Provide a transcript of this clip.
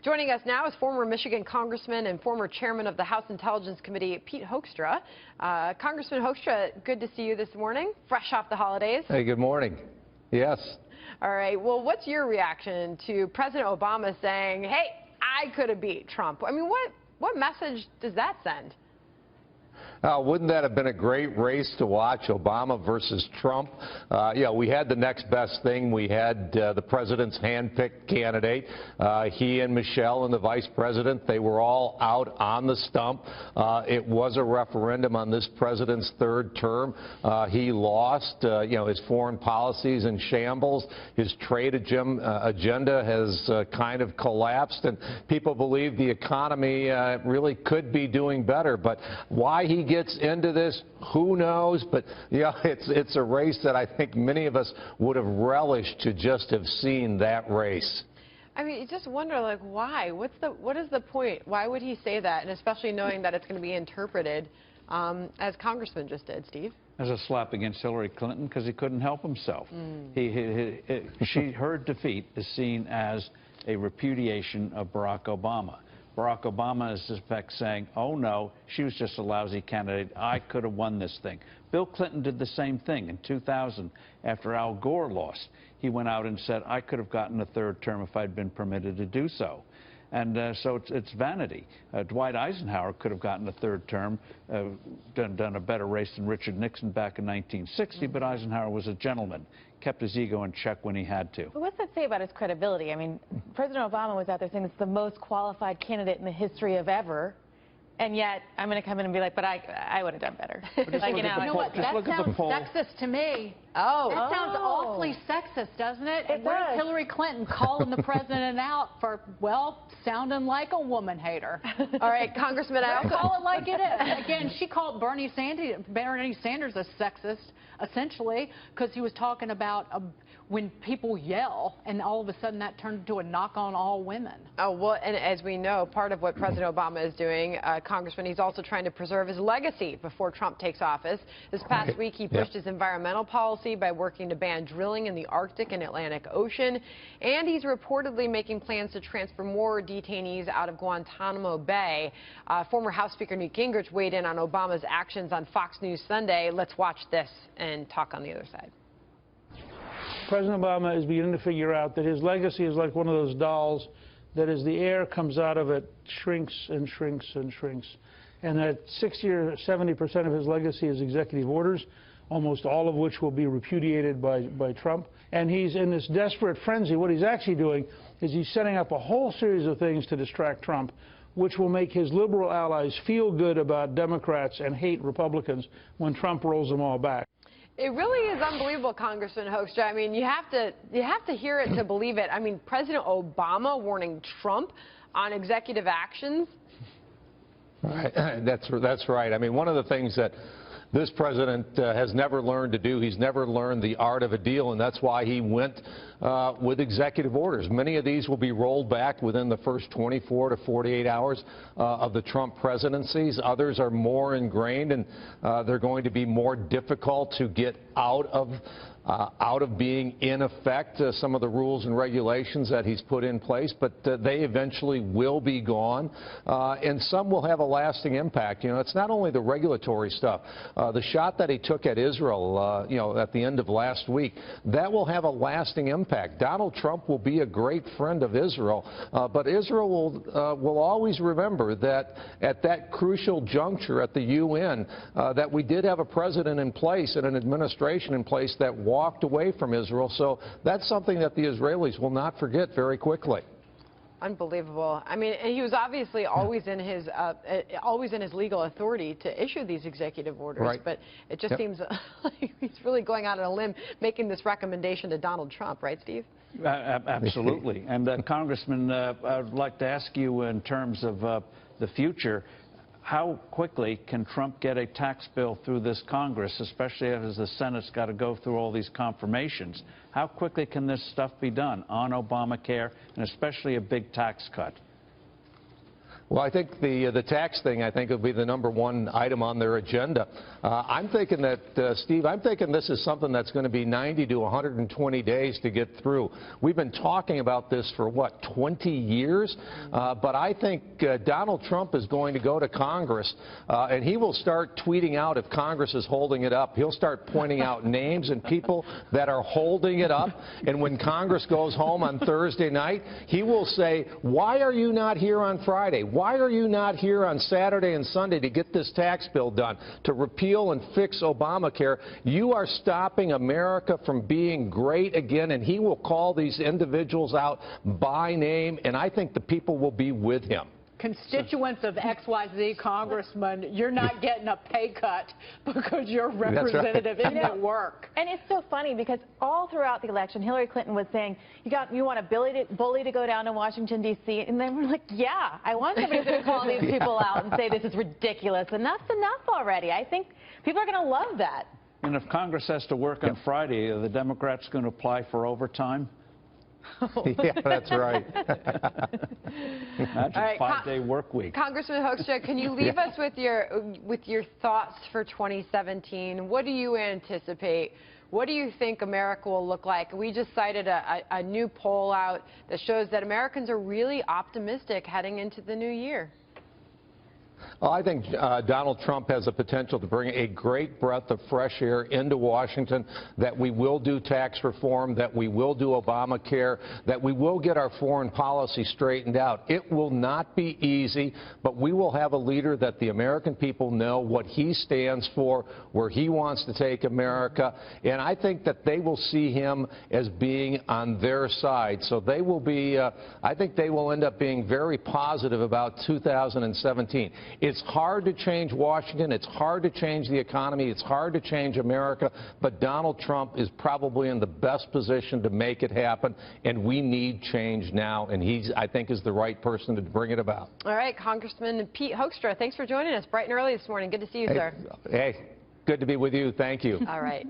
Joining us now is former Michigan Congressman and former Chairman of the House Intelligence Committee, Pete Hoekstra. Congressman Hoekstra, good to see you this morning, fresh off the holidays. Hey, good morning. Yes. All right. Well, what's your reaction to President Obama saying, hey, I could have beat Trump? I mean, what message does that send? Wouldn't that have been a great race to watch, Obama versus Trump? Yeah, we had the next best thing. We had the president's hand-picked candidate. He and Michelle and the vice president, they were all out on the stump. It was a referendum on this president's third term. He lost. His foreign policies in shambles. His trade agenda has kind of collapsed, and people believe the economy really could be doing better. But why he gets into this, who knows? But yeah, it's a race that I think many of us would have relished to just have seen that race. I mean, you just wonder, like, why? What is the point? Why would he say that? And especially knowing that it's going to be interpreted as Congressman just did, Steve. As a slap against Hillary Clinton because he couldn't help himself. Her defeat is seen as a repudiation of Barack Obama. Barack Obama is in effect saying, oh no, she was just a lousy candidate. I could have won this thing. Bill Clinton did the same thing in 2000 after Al Gore lost. He went out and said, I could have gotten a third term if I'd been permitted to do so. And so it's vanity. Dwight Eisenhower could have gotten a third term, done a better race than Richard Nixon back in 1960, but Eisenhower was a gentleman, kept his ego in check when he had to. But what's that say about his credibility? I mean, President Obama was out there saying it's the most qualified candidate in the history of ever. And yet, I'm going to come in and be like, but I would have done better. Like, you know what? That sounds sexist to me. Oh. That sounds awfully sexist, doesn't it? And where's Hillary Clinton calling the president out for, well, sounding like a woman hater? All right, Congressman, I also call it like it is. Again, she called Bernie Sanders a sexist, essentially, because he was talking about when people yell, and all of a sudden that turned into a knock on all women. Oh, well, and as we know, part of what President Obama is doing, Congressman, he's also trying to preserve his legacy before Trump takes office. This past week, he pushed his environmental policy by working to ban drilling in the Arctic and Atlantic Ocean, and he's reportedly making plans to transfer more detainees out of Guantanamo Bay. Former House Speaker Newt Gingrich weighed in on Obama's actions on Fox News Sunday. Let's watch this and talk on the other side. President Obama is beginning to figure out that his legacy is like one of those dolls that as the air comes out of it, shrinks and shrinks and shrinks. And that 60 or 70% of his legacy is executive orders, almost all of which will be repudiated by Trump. And he's in this desperate frenzy. What he's actually doing is he's setting up a whole series of things to distract Trump, which will make his liberal allies feel good about Democrats and hate Republicans when Trump rolls them all back. It really is unbelievable, Congressman Hoekstra. I mean, you have to hear it to believe it. I mean, President Obama warning Trump on executive actions. Right. That's right. I mean, one of the things that this president has never learned to do, he's never learned the art of a deal, and that's why he went with executive orders. Many of these will be rolled back within the first 24 to 48 hours of the Trump presidencies. Others are more ingrained, and they're going to be more difficult to get out of being in effect, some of the rules and regulations that he's put in place, but they eventually will be gone, and some will have a lasting impact. You know, it's not only the regulatory stuff. The shot that he took at Israel, at the end of last week, that will have a lasting impact. Donald Trump will be a great friend of Israel, but Israel will always remember that at that crucial juncture at the UN, that we did have a president in place and an administration in place that walked away from Israel. So that's something that the Israelis will not forget very quickly. Unbelievable. I mean, he was obviously always in his legal authority to issue these executive orders, right. But it just seems like he's really going out on a limb making this recommendation to Donald Trump, right, Steve? Absolutely. And Congressman, I'd like to ask you in terms of the future, how quickly can Trump get a tax bill through this Congress, especially as the Senate's got to go through all these confirmations? How quickly can this stuff be done on Obamacare, and especially a big tax cut? Well, I think the tax thing, I think, will be the #1 item on their agenda. I'm thinking that, Steve, I'm thinking this is something that's going to be 90 to 120 days to get through. We've been talking about this for, what, 20 years? But I think Donald Trump is going to go to Congress, and he will start tweeting out if Congress is holding it up. He'll start pointing out names and people that are holding it up. And when Congress goes home on Thursday night, he will say, why are you not here on Friday? Why are you not here on Saturday and Sunday to get this tax bill done, to repeal and fix Obamacare? You are stopping America from being great again, and he will call these individuals out by name, and I think the people will be with him. Constituents of XYZ congressman, you're not getting a pay cut because you're representative in your work. And it's so funny because all throughout the election, Hillary Clinton was saying, you want a bully to go down to Washington, D.C., and then we're like, yeah, I want somebody who's going to call these people out and say this is ridiculous. Enough's enough already. I think people are going to love that. And if Congress has to work on Friday, are the Democrats going to apply for overtime? Yeah, that's right. Imagine a 5-day work week. Congressman Hoekstra, can you leave us with your thoughts for 2017? What do you anticipate? What do you think America will look like? We just cited a new poll out that shows that Americans are really optimistic heading into the new year. Well, I think Donald Trump has the potential to bring a great breath of fresh air into Washington, that we will do tax reform, that we will do Obamacare, that we will get our foreign policy straightened out. It will not be easy, but we will have a leader that the American people know what he stands for, where he wants to take America, and I think that they will see him as being on their side. So they will be, I think they will end up being very positive about 2017. It's hard to change Washington. It's hard to change the economy. It's hard to change America. But Donald Trump is probably in the best position to make it happen. And we need change now. And he, I think, is the right person to bring it about. All right, Congressman Pete Hoekstra, thanks for joining us bright and early this morning. Good to see you, sir. Hey, good to be with you. Thank you. All right.